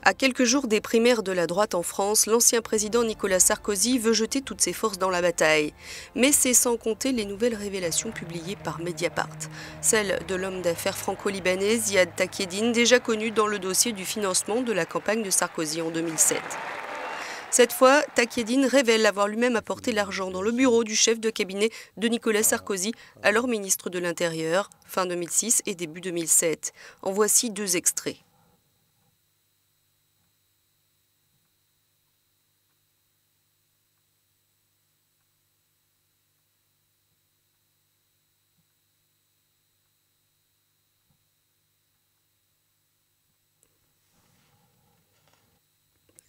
À quelques jours des primaires de la droite en France, l'ancien président Nicolas Sarkozy veut jeter toutes ses forces dans la bataille. Mais c'est sans compter les nouvelles révélations publiées par Mediapart. Celle de l'homme d'affaires franco-libanais Ziad Takieddine, déjà connu dans le dossier du financement de la campagne de Sarkozy en 2007. Cette fois, Takieddine révèle avoir lui-même apporté l'argent dans le bureau du chef de cabinet de Nicolas Sarkozy, alors ministre de l'Intérieur, fin 2006 et début 2007. En voici deux extraits.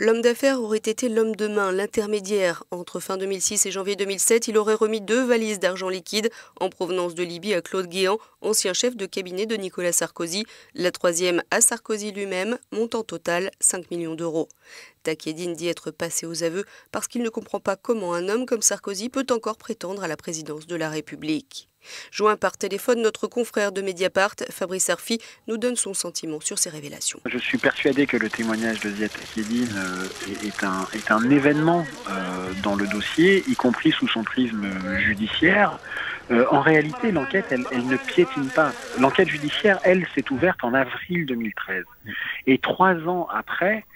L'homme d'affaires aurait été l'homme de main, l'intermédiaire. Entre fin 2006 et janvier 2007, il aurait remis 2 valises d'argent liquide en provenance de Libye à Claude Guéant, ancien chef de cabinet de Nicolas Sarkozy. La troisième à Sarkozy lui-même, montant total 5 millions d'euros. Takieddine dit être passé aux aveux parce qu'il ne comprend pas comment un homme comme Sarkozy peut encore prétendre à la présidence de la République. Joint par téléphone, notre confrère de Mediapart, Fabrice Arfi, nous donne son sentiment sur ces révélations. Je suis persuadé que le témoignage de Ziad Takieddine est un événement dans le dossier, y compris sous son prisme judiciaire. En réalité, l'enquête, elle ne piétine pas. L'enquête judiciaire, elle, s'est ouverte en avril 2013. Et 3 ans après,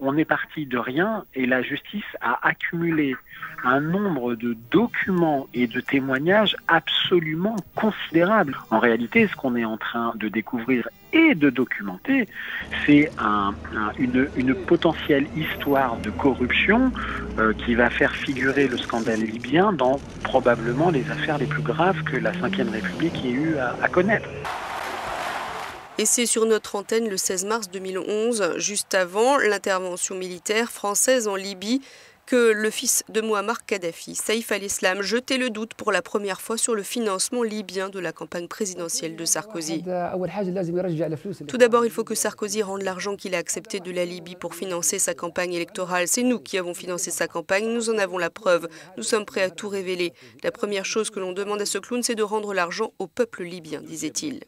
on est parti de rien et la justice a accumulé un nombre de documents et de témoignages absolument considérables. En réalité, ce qu'on est en train de découvrir et de documenter, c'est une potentielle histoire de corruption qui va faire figurer le scandale libyen dans probablement les affaires les plus graves que la Ve République ait eu à connaître. Et c'est sur notre antenne le 16 mars 2011, juste avant l'intervention militaire française en Libye, que le fils de Mouammar Kadhafi, Saïf al-Islam, jetait le doute pour la première fois sur le financement libyen de la campagne présidentielle de Sarkozy. Tout d'abord, il faut que Sarkozy rende l'argent qu'il a accepté de la Libye pour financer sa campagne électorale. C'est nous qui avons financé sa campagne, nous en avons la preuve. Nous sommes prêts à tout révéler. La première chose que l'on demande à ce clown, c'est de rendre l'argent au peuple libyen, disait-il.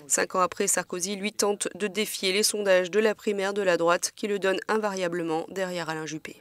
5 ans après, Sarkozy, lui, tente de défier les sondages de la primaire de la droite qui le donnent invariablement derrière Alain Juppé.